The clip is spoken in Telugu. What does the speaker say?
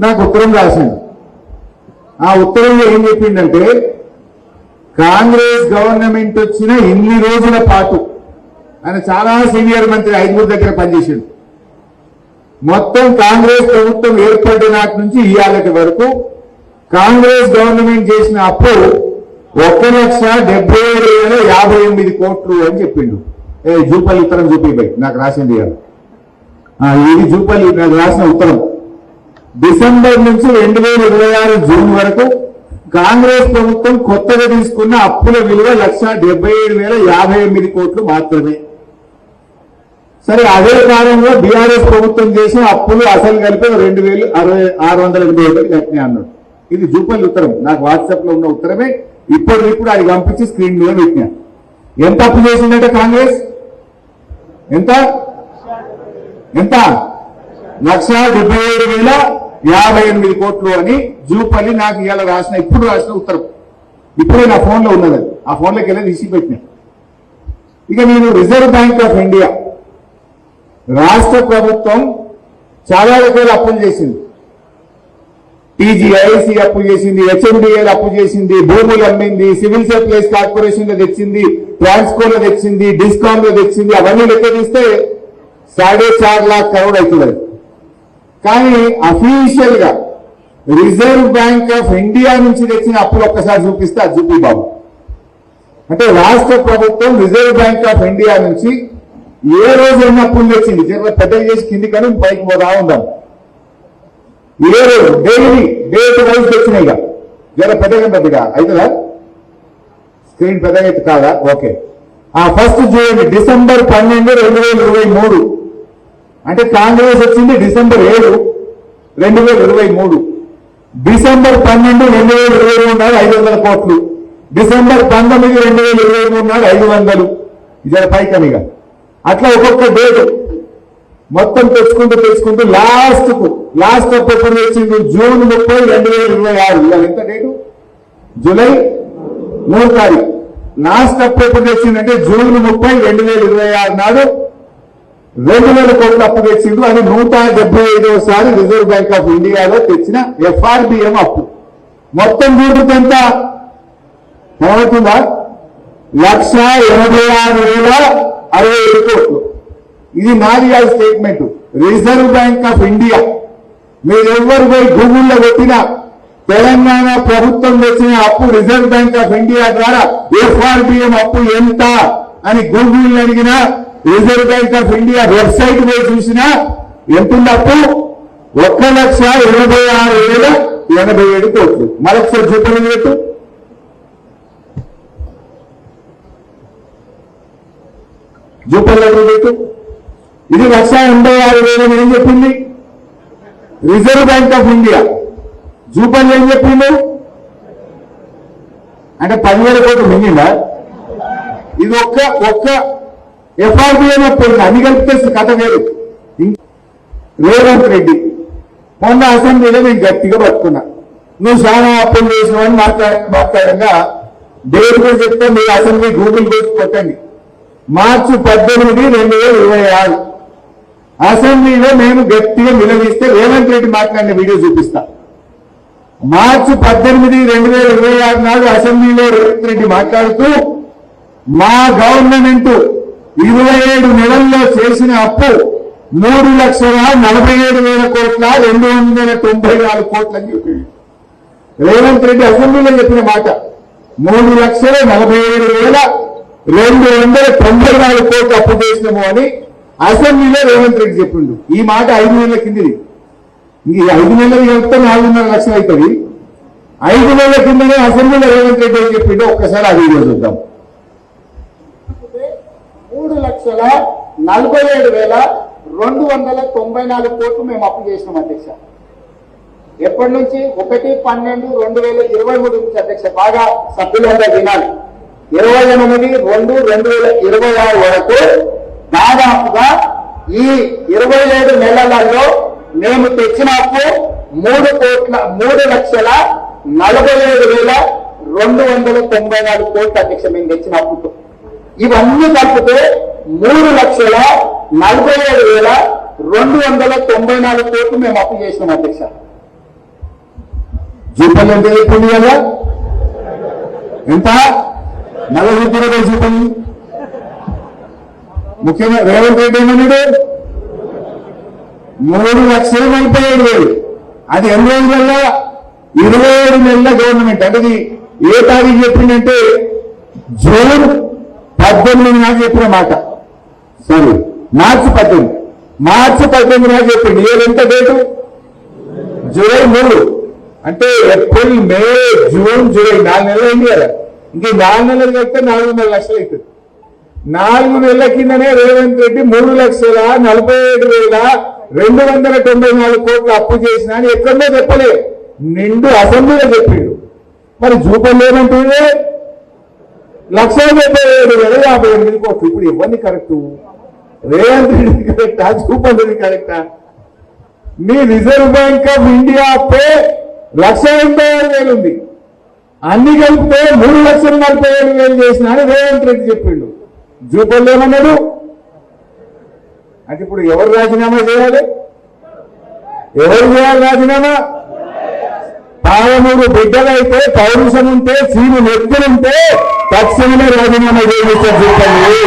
నాకు ఉత్తరం రాసింది. ఆ ఉత్తరంలో ఏం చెప్పిందంటే, కాంగ్రెస్ గవర్నమెంట్ వచ్చిన ఇన్ని రోజుల పాటు ఆయన చాలా సీనియర్ మంత్రి 5 దగ్గర పనిచేసిండు. మొత్తం కాంగ్రెస్ ప్రభుత్వం ఏర్పడిన నాటి నుంచి ఇవాళటి వరకు కాంగ్రెస్ గవర్నమెంట్ చేసిన అప్పు 1,77,058 కోట్లు అని చెప్పిండు. జూపల్లి ఉత్తరం చూపిపోయి నాకు రాసింది ఇది జూపల్లి నాకు రాసిన ఉత్తరం. డిసెంబర్ నుంచి 2026 జూన్ వరకు కాంగ్రెస్ ప్రభుత్వం కొత్తగా తీసుకున్న అప్పుల విలువ 1,77,058 కోట్లు మాత్రమే. సరే, అదే కాలంలో బీఆర్ఎస్ ప్రభుత్వం చేసిన అప్పులు అసలు కలిపి 2,681 కట్టినాయి అన్నాడు. ఇది జూపల్లి ఉత్తరం, నాకు వాట్సాప్ లో ఉన్న ఉత్తరమే. ఇప్పుడు అది పంపించి స్క్రీన్ మీద పెట్టినా. ఎంత అప్పు చేసిందంటే కాంగ్రెస్ ఎంత 1,77,058 కోట్లు అని జూపల్లి నాకు ఇవాళ ఇప్పుడు రాసిన ఉత్తరం. ఇప్పుడే నా ఫోన్ లో ఉన్నది, ఆ ఫోన్లోకి వెళ్ళి తీసి పెట్టినా. ఇక నేను రిజర్వ్ బ్యాంక్ ఆఫ్ ఇండియా రాష్ట్ర ప్రభుత్వం చాలా రకాల అప్పులు చేసింది. టీజీఐసి అప్పు చేసింది, హెచ్ఎండిఎల్ అప్పు చేసింది, భూములు అమ్మింది, సివిల్ సప్లైస్ కార్పొరేషన్ లో తెచ్చింది, ట్రాన్స్కోలో తెచ్చింది, డిస్కామ్ లో తెచ్చింది. అవన్నీ లెక్క తీస్తే 4.5 लाख కరోడ్ అవుతుంది. కానీ అఫీషియల్ గా రిజర్వ్ బ్యాంక్ ఆఫ్ ఇండియా నుంచి తెచ్చిన అప్పులు ఒక్కసారి చూపిస్తే అది చూపి బాబు. అంటే రాష్ట్ర ప్రభుత్వం రిజర్వ్ బ్యాంక్ ఆఫ్ ఇండియా నుంచి ఏ రోజు ఎన్ని అప్పులు తెచ్చింది, పెద్దగా చేసి కింది కానీ పైకి పోదా ఉందాం. ఏ రోజు డేట్ వైజ్ తెచ్చినాయి. పెద్దగా అవుతుందా? స్క్రీన్ పెద్దగా అయితే కాదా? ఓకే. ఫస్ట్ చూడండి, డిసెంబర్ 12, 2023 అంటే కాంగ్రెస్ వచ్చింది డిసెంబర్ 7, 2023. డిసెంబర్ 12, 2023 నాడు 500 కోట్లు. డిసెంబర్ 19, 2023 నాడు 500. ఇది పైకనిగా అట్లా ఒక్కొక్క డేట్ మొత్తం తెచ్చుకుంటూ లాస్ట్ అప్పు ఎప్పుడు తెచ్చింది? జూన్ 30, 2026. ఇవాళ ఎంత డేటు? జూలై 3 తారీఖు. లాస్ట్ అప్పు ఎప్పుడు తెచ్చిందంటే జూన్ 30, 2026 నాడు 2,000 కోట్ల అప్పు తెచ్చిండు. అది 175వసారి రిజర్వ్ బ్యాంక్ ఆఫ్ ఇండియాలో తెచ్చిన ఎఫ్ఆర్బిఎం అప్పు. మొత్తం చూడుకు ఎంత కనబడుతుందా? 1,86,067 కోట్లు. ఇది నాది statement. Reserve bank of India మీరెవ్వరు పోయి గూగుల్లో పెట్టినా తెలంగాణ ప్రభుత్వం తెచ్చిన అప్పు రిజర్వ్ బ్యాంక్ ఆఫ్ ఇండియా ద్వారా ఎఫ్ఆర్బిఎం అప్పు ఎంత అని గూగుల్ అడిగినా, reserve bank of India website పోయి చూసినా ఎంతుంది అప్పు? 1,86,087 కోట్లు. మరొకసారి చూపండి పెట్టు. జూపల్లి పెట్టు. ఇది 1,86,000 ఏం చెప్పింది Reserve bank of India. Jupalli ఏం చెప్పిండు అంటే 10,000 కోట్లు మింగిందా? ఇది ఒక్క ఎఫ్ఆర్బిఎం అప్పుడు అన్ని కలిపితే కథ వేరు. రేవంత్ రెడ్డి మొన్న అసెంబ్లీలో నేను గట్టిగా పట్టుకున్నా, నువ్వు చాలా అప్పులు చేసినావని మాట్లాడంగా డేట్ కూడా చెప్తే మీరు అసెంబ్లీ గూగుల్ కోసి కొట్టండి. మార్చి 18, 2026 అసెంబ్లీలో నేను గట్టిగా నిలదీస్తే రేవంత్ రెడ్డి మాట్లాడిన వీడియో చూపిస్తా. మార్చి 18, 2026 నాడు అసెంబ్లీలో రేవంత్ రెడ్డి మాట్లాడుతూ మా గవర్నమెంట్ 27 నెలల్లో చేసిన అప్పు 3,47,000 కోట్ల 294 కోట్లు అని చెప్పి రేవంత్ రెడ్డి అసెంబ్లీలో చెప్పిన మాట. 3,47,294 కోట్లు అప్పు చేసినాము అని అసెంబ్లీలో రేవంత్ రెడ్డి చెప్పిండు. ఈ మాట 5 నెలల కిందది. ఇంక 5 నెలలు చెప్తే 4.5 లక్షలు అవుతుంది. 5 నెలల కిందనే అసెంబ్లీలో రేవంత్ రెడ్డి ఏం చెప్పిండో ఒక్కసారి ఆ వీడియో చూద్దాం. 3,47,294 కోట్లు మేము అప్పు చేసినాం అధ్యక్ష. ఎప్పటి నుంచి? 1/12/2023 నుంచి అధ్యక్ష. బాగా సభ్యులంతా వినాలి. 28/2/2026 వరకు దాదాపుగా ఈ 27 నెలలలో మేము తెచ్చిన అప్పు 3,47,294 కోట్లు అధ్యక్ష. మేము తెచ్చిన అప్పుతో ఇవన్నీ కలిపితే 3,47,294 కోట్లు మేము అప్పు చేసినాం అధ్యక్ష. జూపల్లి ఎంత చెప్పింది కదా, ఎంత నల్ల చెప్పిన జూపల్లి. ముఖ్యంగా రేవంత్ రెడ్డి ఏమన్నాడు, 3,47,000. అది ఎన్ని రోజులల్లో 27 నెలల గవర్నమెంట్. అంటే ఇది ఏ తారీఖు చెప్పిందంటే జూన్ 18 నాడు చెప్పిన మాట. సారీ, మార్చి 18 నాడు చెప్పింది. ఎంత డేటు, జూలై 3. అంటే ఏప్రిల్, మే, జూన్, జూలై 4 నెలలు అయింది కదా. ఇంక 4 నెలలు కలిపితే 4.5 లక్షలు అవుతుంది. 4 నెలల కిందనే రేవంత్ రెడ్డి 3,47,294 కోట్లు అప్పు చేసిన అని ఎక్కడో చెప్పలే, నిండు అసెంబ్లీలో చెప్పిండు. మరి జూపల్లి ఏమంటుంది, 1,77,058 కోట్లు. ఇప్పుడు ఇవన్నీ కరెక్టు, రేవంత్ రెడ్డి కరెక్టా, జూపల్లి కరెక్టా? మీ రిజర్వ్ బ్యాంక్ ఆఫ్ ఇండియా పే 1,86,000 ఉంది, అన్ని కలిపితే 3,47,000 చేసిన అని రేవంత్ రెడ్డి చెప్పిండు. జూపల్లి ఏమన్నాడు? అంటే ఇప్పుడు ఎవరు రాజీనామా చేయాలి, ఎవరు చేయాలి రాజీనామా? పాలమూరు బిడ్డలైతే, పౌరుషం ఉంటే, సీను నెత్తులుంటే తక్షణమే రాజీనామా చేయించారు జూపల్లి.